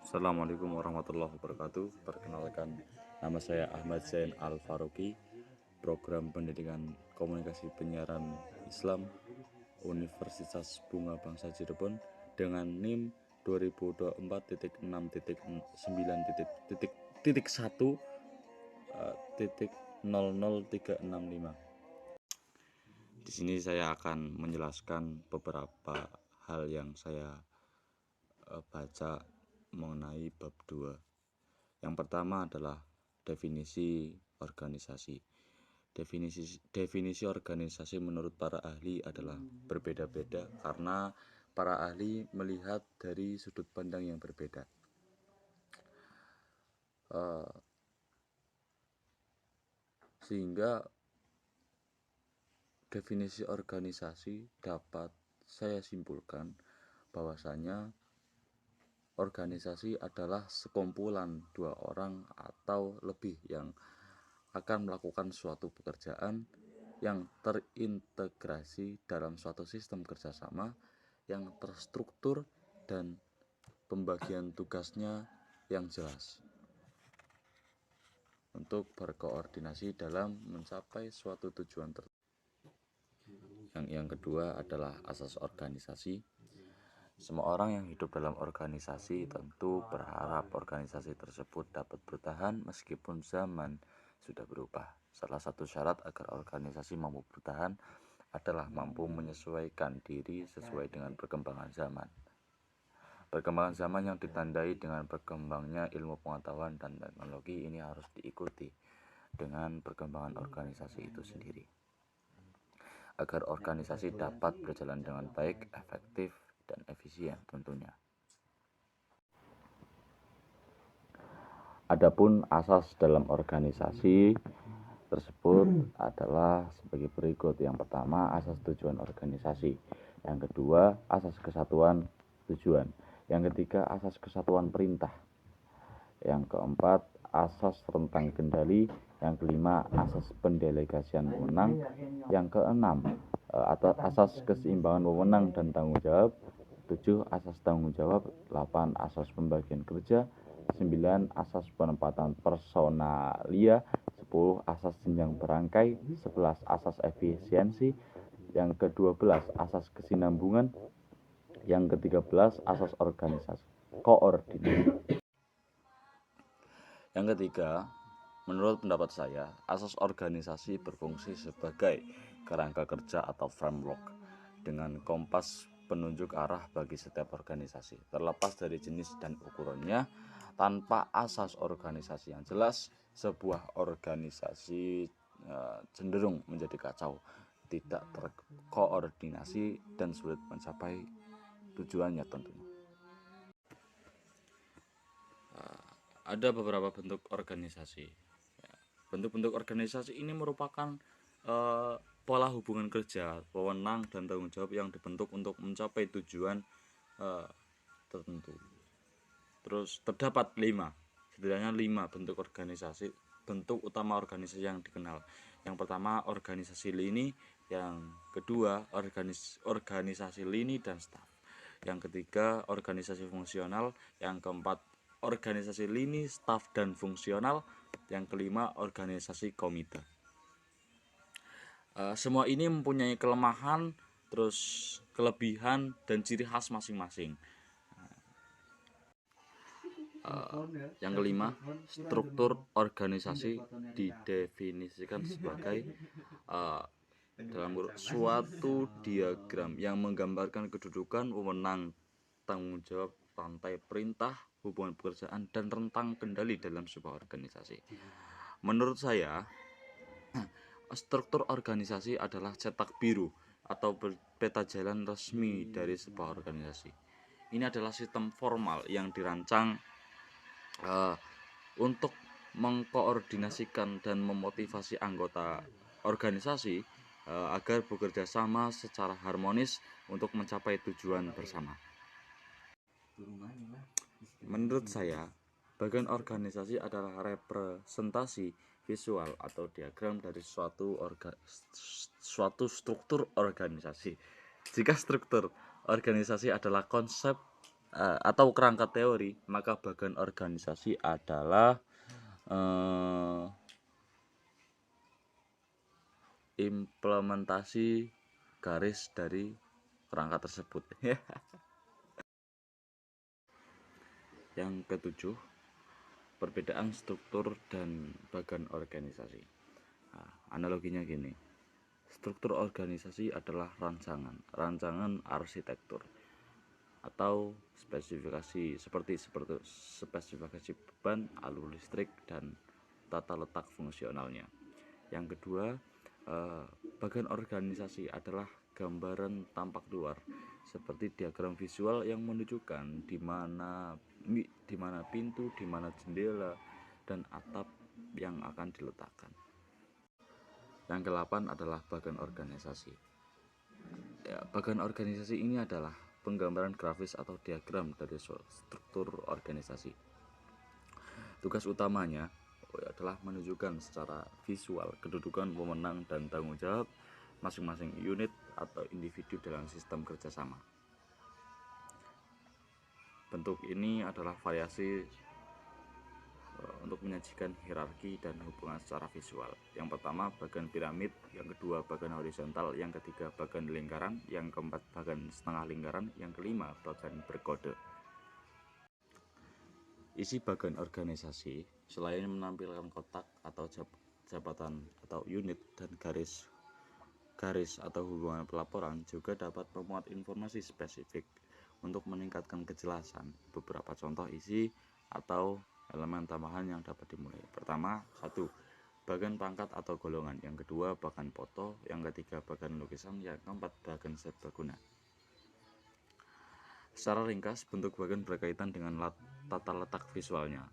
Assalamualaikum warahmatullahi wabarakatuh. Perkenalkan, nama saya Ahmad Zain Al-Faruqi, Program Pendidikan Komunikasi Penyiaran Islam Universitas Bunga Bangsa Cirebon dengan NIM 2024.6.1.00365. Di sini saya akan menjelaskan beberapa hal yang saya baca mengenai bab 2. Yang pertama adalah definisi organisasi. Definisi organisasi menurut para ahli adalah berbeda-beda karena para ahli melihat dari sudut pandang yang berbeda. Sehingga definisi organisasi dapat saya simpulkan bahwasanya organisasi adalah sekumpulan dua orang atau lebih yang akan melakukan suatu pekerjaan yang terintegrasi dalam suatu sistem kerjasama yang terstruktur dan pembagian tugasnya yang jelas untuk berkoordinasi dalam mencapai suatu tujuan tertentu. Yang kedua adalah asas organisasi. Semua orang yang hidup dalam organisasi tentu berharap organisasi tersebut dapat bertahan meskipun zaman sudah berubah. Salah satu syarat agar organisasi mampu bertahan adalah mampu menyesuaikan diri sesuai dengan perkembangan zaman. Perkembangan zaman yang ditandai dengan berkembangnya ilmu pengetahuan dan teknologi ini harus diikuti dengan perkembangan organisasi itu sendiri, agar organisasi dapat berjalan dengan baik, efektif, dan efisien tentunya. Adapun asas dalam organisasi tersebut adalah sebagai berikut. Yang pertama, asas tujuan organisasi. Yang kedua, asas kesatuan tujuan. Yang ketiga, asas kesatuan perintah. Yang keempat, asas rentang kendali. Yang kelima, asas pendelegasian wewenang. Yang keenam, asas keseimbangan wewenang dan tanggung jawab. 7. Asas tanggung jawab. 8. Asas pembagian kerja. 9. Asas penempatan personalia. 10. Asas jenjang berangkai. 11. Asas efisiensi. Yang ke-12 asas kesinambungan. Yang ke-13 asas organisasi koordinasi. Yang ketiga, menurut pendapat saya, asas organisasi berfungsi sebagai kerangka kerja atau framework dengan kompas penunjuk arah bagi setiap organisasi. Terlepas dari jenis dan ukurannya, tanpa asas organisasi yang jelas, sebuah organisasi cenderung menjadi kacau, tidak terkoordinasi, dan sulit mencapai tujuannya tentunya. Ada beberapa bentuk organisasi. Bentuk-bentuk organisasi ini merupakan pola hubungan kerja, wewenang, dan tanggung jawab yang dibentuk untuk mencapai tujuan tertentu. Terus terdapat setidaknya 5 bentuk organisasi, bentuk utama organisasi yang dikenal. Yang pertama organisasi lini, yang kedua organisasi lini dan staf, yang ketiga organisasi fungsional, yang keempat organisasi lini, staf, dan fungsional, yang kelima organisasi komite. Semua ini mempunyai kelemahan, terus kelebihan, dan ciri khas masing-masing. Yang kelima, struktur organisasi didefinisikan sebagai dalam suatu diagram yang menggambarkan kedudukan, wewenang, tanggung jawab, rantai perintah, hubungan pekerjaan, dan rentang kendali dalam sebuah organisasi. Menurut saya, struktur organisasi adalah cetak biru atau peta jalan resmi dari sebuah organisasi. Ini adalah sistem formal yang dirancang untuk mengkoordinasikan dan memotivasi anggota organisasi agar bekerja sama secara harmonis untuk mencapai tujuan bersama. Menurut saya, bagian organisasi adalah representasi visual atau diagram dari suatu struktur organisasi. Jika struktur organisasi adalah konsep atau kerangka teori, maka bagan organisasi adalah implementasi garis dari kerangka tersebut. Yang ketujuh, perbedaan struktur dan bagan organisasi. Analoginya gini, struktur organisasi adalah rancangan arsitektur atau spesifikasi seperti spesifikasi beban, alur listrik, dan tata letak fungsionalnya. Yang kedua, bagan organisasi adalah gambaran tampak luar seperti diagram visual yang menunjukkan di mana pintu, di mana jendela dan atap yang akan diletakkan. Yang ke-8 adalah bagan organisasi. Bagan organisasi ini adalah penggambaran grafis atau diagram dari struktur organisasi. Tugas utamanya adalah menunjukkan secara visual kedudukan, wewenang, dan tanggung jawab masing-masing unit atau individu dalam sistem kerjasama. Bentuk ini adalah variasi untuk menyajikan hierarki dan hubungan secara visual. Yang pertama bagan piramid, yang kedua bagan horizontal, yang ketiga bagan lingkaran, yang keempat bagan setengah lingkaran, yang kelima bagan berkode. Isi bagan organisasi selain menampilkan kotak atau jabatan atau unit dan garis atau hubungan pelaporan, juga dapat memuat informasi spesifik untuk meningkatkan kejelasan. Beberapa contoh isi atau elemen tambahan yang dapat dimulai. Pertama, 1. Bagan pangkat atau golongan. Yang kedua, bagan foto. Yang ketiga, bagan lukisan. Yang keempat, bagan serbaguna. Secara ringkas, bentuk bagan berkaitan dengan tata letak visualnya.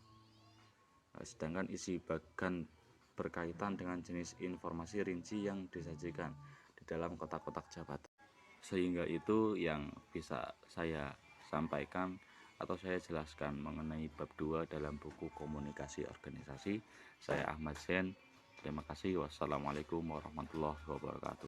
Sedangkan isi bagan berkaitan dengan jenis informasi rinci yang disajikan di dalam kotak-kotak jabatan. Sehingga itu yang bisa saya sampaikan atau saya jelaskan mengenai bab 2 dalam buku komunikasi organisasi. Saya Ahmad Zain. Terima kasih. Wassalamualaikum warahmatullahi wabarakatuh.